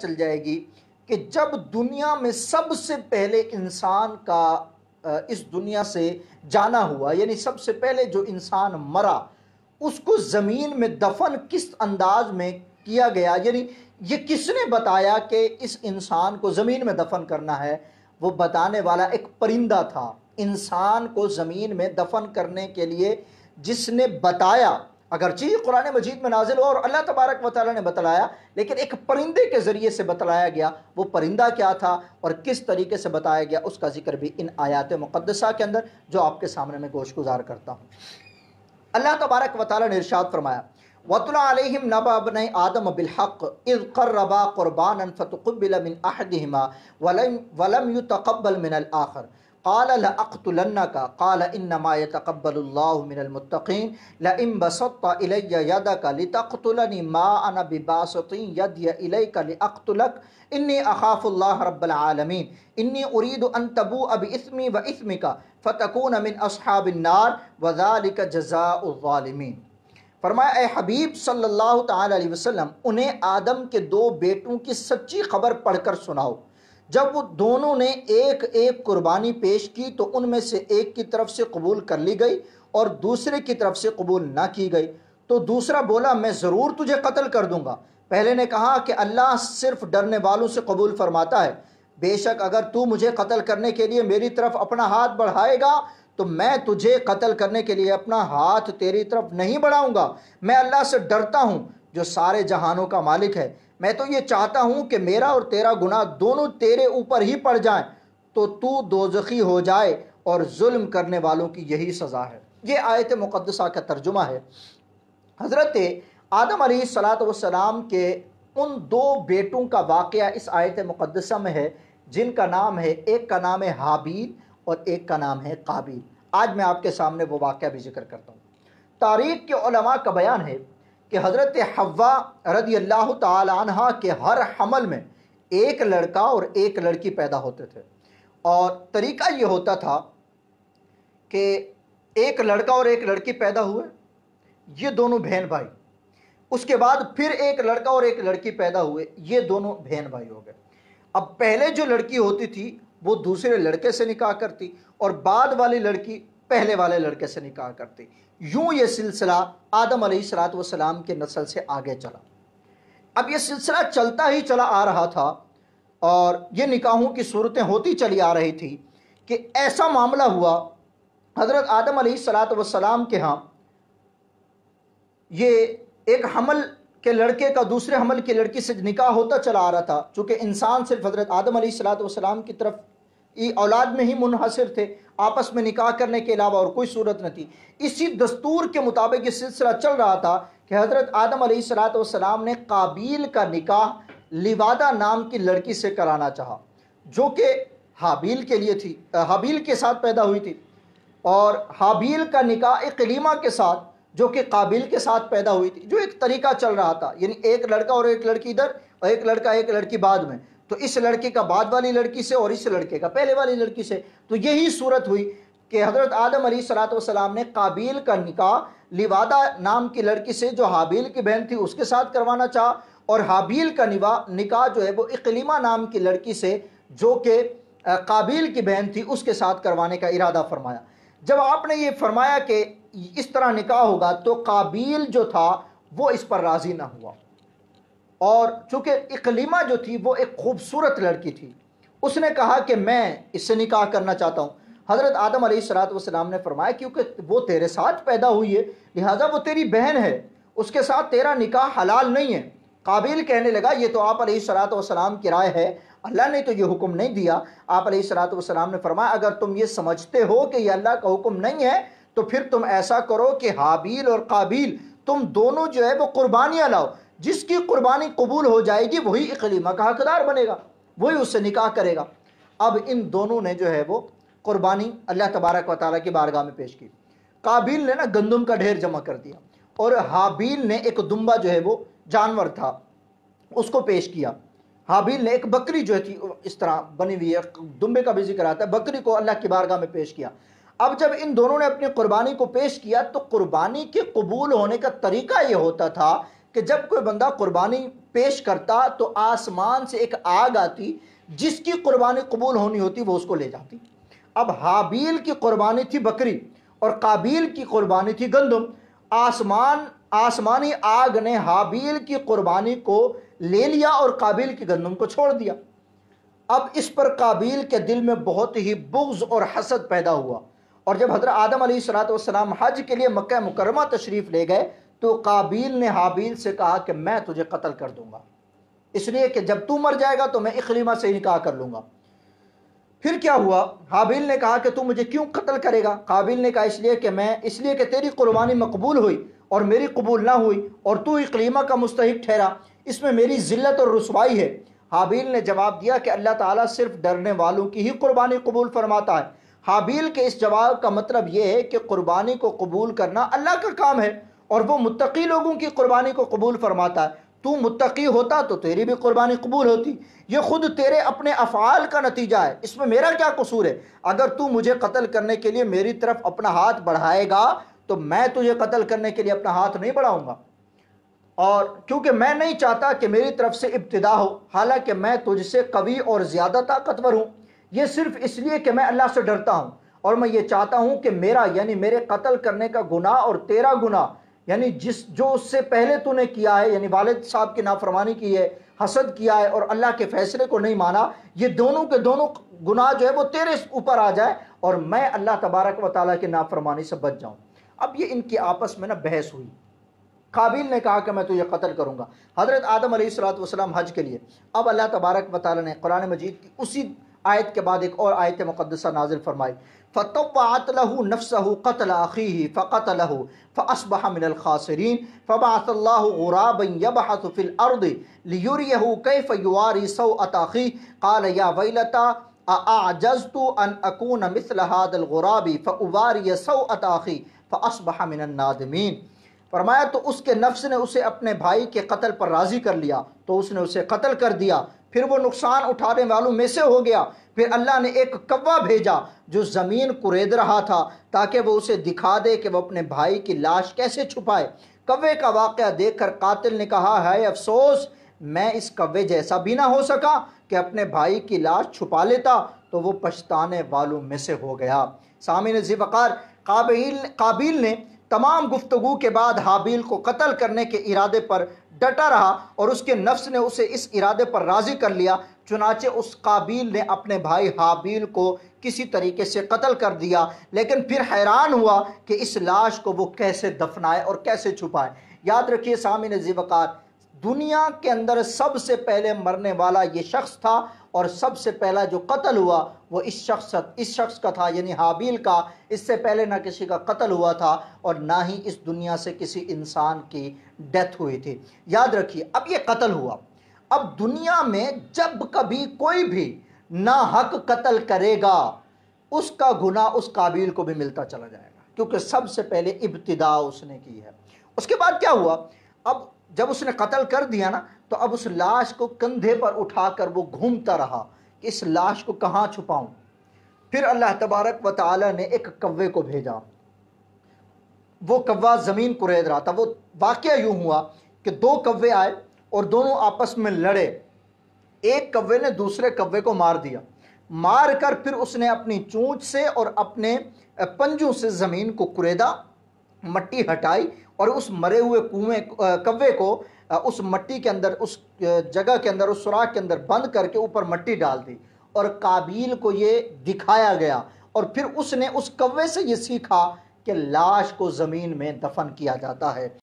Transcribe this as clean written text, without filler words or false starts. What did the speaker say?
چل جائے گی کہ جب دنیا میں سب سے پہلے انسان کا اس دنیا سے جانا ہوا، یعنی سب سے پہلے جو انسان مرا اس کو زمین میں دفن کس انداز میں کیا گیا، یعنی یہ کس نے بتایا کہ اس انسان کو زمین میں دفن کرنا ہے؟ وہ بتانے والا ایک پرندہ تھا۔ انسان کو زمین میں دفن کرنے کے لیے جس نے بتایا، اگرچہ یہ قرآن مجید میں نازل ہوا اور اللہ تبارک و تعالیٰ نے بتلایا، لیکن ایک پرندے کے ذریعے سے بتلایا گیا۔ وہ پرندہ کیا تھا اور کس طریقے سے بتایا گیا، اس کا ذکر بھی ان آیات مقدسہ کے اندر جو آپ کے سامنے میں گوش گزار کرتا ہوں۔ اللہ تبارک و تعالیٰ نے ارشاد فرمایا، وَاتْلُ عَلَيْهِمْ نَبَأَ ابْنَيْ آدَمَ بِالْحَقِّ إِذْ قَرَّبَا قُرْبَانًا فَتُقُبِّلَ مِنْ أَحَدِهِمَا وَلَمْ يُتَقَبَّلْ مِنَ الْآخَرِ قَالَ لَأَقْتُلَنَّكَ قَالَ إِنَّمَا يَتَقَبَّلُ اللَّهُ مِنَ الْمُتَّقِينَ لَئِن بَسَطتَ إِلَيَّ يَدَكَ لِتَقْتُلَنِي مَا أَنَا بِبَاسِطٍ يَدِيَ إِلَيْكَ لِأَقْتُلَكَ إِنِّي أَخَافُ اللَّهَ رَبَّ الْعَالَمِينَ إِنِّي أُرِيدُ أَن تَبُوءَ بِإِثْمِي وَإِثْمِكَ فَتَكُونَ مِنْ أَصْحَابِ النَّارِ وَذَلِكَ جَزَاءُ الظَّالِمِينَ۔ فرمایا اے حبیب صلی اللہ تعالی علیہ وسلم، انہیں آدم کے دو بیٹوں کی سچی خبر پڑھ کر سناؤ۔ جب وہ دونوں نے ایک ایک قربانی پیش کی تو ان میں سے ایک کی طرف سے قبول کر لی گئی اور دوسرے کی طرف سے قبول نہ کی گئی، تو دوسرا بولا میں ضرور تجھے قتل کر دوں گا۔ پہلے نے کہا کہ اللہ صرف ڈرنے والوں سے قبول فرماتا ہے، بے شک اگر تو مجھے قتل کرنے کے لیے میری طرف اپنا ہاتھ بڑھائے گا تو میں تجھے قتل کرنے کے لیے اپنا ہاتھ تیری طرف نہیں بڑھاؤں گا۔ میں اللہ سے ڈرتا ہوں جو سارے جہانوں کا مالک ہے، میں تو یہ چاہتا ہوں کہ میرا اور تیرا گناہ دونوں تیرے اوپر ہی پڑ جائیں تو دوزخی ہو جائے، اور ظلم کرنے والوں کی یہی سزا ہے۔ یہ آیت مقدسہ کا ترجمہ ہے۔ حضرت آدم علیہ السلام کے ان دو بیٹوں کا واقعہ اس آیت مقدسہ میں ہے، جن کا نام ہے، ایک کا نام ہے حابیل اور ایک کا نام ہے قابیل۔ آج میں آپ کے سامنے وہ واقعہ بھی ذکر کرتا ہوں۔ تاریخ کے علماء کا بیان ہے کہ حضرت حوا رضی اللہ تعالی عنہ کے ہر حمل میں ایک لڑکا اور ایک لڑکی پیدا ہوتے تھے، اور طریقہ یہ ہوتا تھا کہ ایک لڑکا اور ایک لڑکی پیدا ہوئے، یہ دونوں بہن بھائی، اس کے بعد پھر ایک لڑکا اور ایک لڑکی پیدا ہوئے، یہ دونوں بہن بھائی ہو گئے۔ اب پہلے جو لڑکی ہوتی تھی وہ دوسرے لڑکے سے نکاح کرتی اور بعد والی لڑکی پہلے والے لڑکے سے نکاح کرتی۔ یوں یہ سلسلہ آدم علیہ السلام کے نسل سے آگے چلا۔ اب یہ سلسلہ چلتا ہی چلا آ رہا تھا اور یہ نکاحوں کی صورتیں ہوتی چلی آ رہی تھی کہ ایسا معاملہ ہوا حضرت آدم علیہ السلام کے ہاں، یہ ایک حمل کے لڑکے کا دوسرے حمل کی لڑکی سے نکاح ہوتا چلا آ رہا تھا، چونکہ انسان صرف حضرت آدم علیہ السلام کی طرف اولاد میں ہی منحصر تھے، آپس میں نکاح کرنے کے علاوہ اور کوئی صورت نہ تھی۔ اسی دستور کے مطابق یہ سلسلہ چل رہا تھا کہ حضرت آدم علیہ السلام نے قابیل کا نکاح لیوادہ نام کی لڑکی سے کرانا چاہا، جو کہ حابیل کے لیے تھی، حابیل کے ساتھ پیدا ہوئی تھی، اور حابیل کا نکاح اقلیمہ کے ساتھ جو کہ قابیل کے ساتھ پیدا ہوئی تھی، جو ایک طریقہ چل رہا تھا، یعنی ایک لڑکا اور ایک لڑکی ادھر اور ایک لڑکا ایک لڑکی بعد میں، تو اس لڑکے کا بعد والی لڑکی سے اور اس لڑکے کا پہلے والی لڑکی سے۔ تو یہی صورت ہوئی کہ حضرت آدم علیہ السلام نے قابیل کا نکاح لیوادہ نام کی لڑکی سے جو حابیل کی بہن تھی اس کے ساتھ کروانا چاہا، اور حابیل کا نکاح جو ہے وہ اقلیمہ نام کی لڑکی سے جو کہ قابیل کی بہن تھی اس کے ساتھ کروانے کا ارادہ فرمایا۔ جب آپ نے یہ فرمایا کہ اس طرح نکاح ہوگا تو قابیل جو تھا وہ اس پر راضی نہ ہوا، اور چونکہ اقلیمہ جو تھی وہ ایک خوبصورت لڑکی تھی، اس نے کہا کہ میں اس سے نکاح کرنا چاہتا ہوں۔ حضرت آدم علیہ السلام نے فرمایا کیونکہ وہ تیرے ساتھ پیدا ہوئی ہے لہٰذا وہ تیری بہن ہے، اس کے ساتھ تیرا نکاح حلال نہیں ہے۔ قابیل کہنے لگا یہ تو آپ علیہ السلام کی رائے ہے، اللہ نے تو یہ حکم نہیں دیا۔ آپ علیہ السلام نے فرمایا اگر تم یہ سمجھتے ہو کہ یہ اللہ کا حکم نہیں ہے تو پھر تم ایسا کرو کہ حابیل اور قابیل تم دونوں جو ہے وہ قربانیاں لاؤ، جس کی قربانی قبول ہو جائے گی وہی اقلیمہ کا حقدار بنے گا، وہی اس سے نکاح کرے گا۔ اب ان دونوں نے جو ہے وہ قربانی اللہ تبارک و تعالیٰ کی بارگاہ میں پیش کی۔ قابیل نے نا گندم کا ڈھیر جمع کر دیا، اور حابیل نے ایک دمبا جو ہے وہ جانور تھا اس کو پیش کیا۔ حابیل نے ایک بکری جو تھی اس طرح بنی ہوئی ہے، دمبے کا بھی ذکر آتا ہے، بکری کو اللہ کی بارگاہ میں پیش کیا۔ اب جب ان دونوں نے اپنی قربانی کو پیش کیا تو قربانی کے قبول ہونے کا طریقہ یہ ہوتا تھا کہ جب کوئی بندہ قربانی پیش کرتا تو آسمان سے ایک آگ آتی، جس کی قربانی قبول ہونی ہوتی وہ اس کو لے جاتی۔ اب حابیل کی قربانی تھی بکری اور قابیل کی قربانی تھی گندم۔ آسمانی آگ نے حابیل کی قربانی کو لے لیا اور قابیل کی گندم کو چھوڑ دیا۔ اب اس پر قابیل کے دل میں بہت ہی بغض اور حسد پیدا ہوا، اور جب حضرت آدم علیہ السلام حج کے لیے مکہ مکرمہ تشریف لے گئے تو قابیل نے حابیل سے کہا کہ میں تجھے قتل کر دوں گا، اس لیے کہ جب تو مر جائے گا تو میں اقلیمہ سے نکاح کر لوں گا۔ پھر کیا ہوا؟ حابیل نے کہا کہ تو مجھے کیوں قتل کرے گا؟ قابیل نے کہا اس لیے کہ تیری قربانی مقبول ہوئی اور میری قبول نہ ہوئی اور تو اقلیمہ کا مستحق ٹھہرا، اس میں میری ذلت اور رسوائی ہے۔ حابیل نے جواب دیا کہ اللہ تعالیٰ صرف ڈرنے والوں کی ہی قربانی قبول فرماتا ہے۔ حابیل کے اس جواب کا مطلب یہ ہے کہ قربانی کو قبول کرنا اللہ کا کام ہے اور وہ متقی لوگوں کی قربانی کو قبول فرماتا ہے۔ تو متقی ہوتا تو تیری بھی قربانی قبول ہوتی، یہ خود تیرے اپنے افعال کا نتیجہ ہے، اس میں میرا کیا قصور ہے؟ اگر تو مجھے قتل کرنے کے لیے میری طرف اپنا ہاتھ بڑھائے گا تو میں تجھے قتل کرنے کے لیے اپنا ہاتھ نہیں بڑھاؤں گا، اور کیونکہ میں نہیں چاہتا کہ میری طرف سے ابتدا ہو، حالانکہ میں تجھ سے قوی اور زیادہ طاقتور ہوں، یہ صرف اس لیے کہ میں اللہ سے ڈرتا ہوں اور میں یہ چاہتا ہوں کہ میرا یعنی میرے قتل کرنے کا گناہ اور تیرا گناہ یعنی جو اس سے پہلے تو نے کیا ہے، یعنی والد صاحب کی نافرمانی کی ہے، حسد کیا ہے اور اللہ کے فیصلے کو نہیں مانا، یہ دونوں کے دونوں گناہ جو ہے وہ تیرے اوپر آ جائے اور میں اللہ تبارک و تعالیٰ کی نافرمانی سے بچ جاؤں۔ اب یہ ان کی آپس میں بحث ہوئی۔ قابیل نے کہا کہ میں تجھے قتل کروں گا۔ حضرت آدم علیہ السلام حج کے لیے، اب اللہ تبارک و تعالیٰ نے قرآن مجید کی اسی آیت کے بعد ایک اور آیت مقدسہ نازل فرمائی، فَطَوَّعَتْ لَهُ نَفْسَهُ قَتْلَ أَخِيهِ فَقَتَلَهُ فَأَصْبَحَ مِنَ الْخَاسِرِينَ فَبَعَثَ اللَّهُ غُرَابًا يَبْحَثُ فِي الْأَرْضِ لِيُرِيَهُ كَيْفَ يُوَارِي سَوْءَةَ أَخِيهِ قَالَ يَا وَيْلَتَا أَعْجَزْتُ أَنْ أَكُونَ مِثْلَ هَذَا الْغُرَابِ فَأُوَارِيَ سَوْءَةَ أَخِي فَأَصْبَحَ مِنَ النَّادِمِينَ۔ فرمایا تو اس کے نفس نے اسے اپنے بھائی کے قتل پر راضی کر لیا تو اس نے اسے قتل کر دیا، پھر وہ نقصان اٹھانے والوں میں سے ہو گیا۔ پھر اللہ نے ایک کوا بھیجا جو زمین کرید رہا تھا تاکہ وہ اسے دکھا دے کہ وہ اپنے بھائی کی لاش کیسے چھپائے۔ کوے کا واقعہ دیکھ کر قاتل نے کہا، ہے افسوس، میں اس کوے جیسا بھی نہ ہو سکا کہ اپنے بھائی کی لاش چھپا لیتا، تو وہ پچھتانے والوں میں سے ہو گیا۔ سامعین ذی وقار، قابیل نے تمام گفتگو کے بعد حابیل کو قتل کرنے کے ارادے پر ڈٹا رہا اور اس کے نفس نے اسے اس ارادے پر راضی کر لیا، چنانچہ اس قابیل نے اپنے بھائی حابیل کو کسی طریقے سے قتل کر دیا، لیکن پھر حیران ہوا کہ اس لاش کو وہ کیسے دفنائے اور کیسے چھپائے۔ یاد رکھیے سامعین ذی وقار، دنیا کے اندر سب سے پہلے مرنے والا یہ شخص تھا اور سب سے پہلا جو قتل ہوا وہ اس شخص کا تھا، یعنی حابیل کا۔ اس سے پہلے نہ کسی کا قتل ہوا تھا اور نہ ہی اس دنیا سے کسی انسان کی ڈیتھ ہوئی تھی۔ یاد رکھیے، اب یہ قتل ہوا، اب دنیا میں جب کبھی کوئی بھی ناحق قتل کرے گا اس کا گناہ اس قابیل کو بھی ملتا چلا جائے گا، کیونکہ سب سے پہلے ابتدا اس نے کی ہے۔ اس کے بعد کیا ہوا؟ اب جب اس نے قتل کر دیا نا تو اب اس لاش کو کندھے پر اٹھا کر وہ گھومتا رہا کہ اس لاش کو کہاں چھپاؤں۔ پھر اللہ تبارک و تعالی نے ایک کوے کو بھیجا، وہ کوا زمین کرید رہا تھا۔ وہ واقعہ یوں ہوا کہ دو کوے آئے اور دونوں آپس میں لڑے، ایک کوے نے دوسرے کوے کو مار دیا، مار کر پھر اس نے اپنی چونچ سے اور اپنے پنجوں سے زمین کو کریدا، مٹی ہٹائی اور اس مرے ہوئے کوے کو اس مٹی کے اندر، اس جگہ کے اندر، اس سوراخ کے اندر بند کر کے اوپر مٹی ڈال دی، اور قابیل کو یہ دکھایا گیا اور پھر اس نے اس کوے سے یہ سیکھا کہ لاش کو زمین میں دفن کیا جاتا ہے۔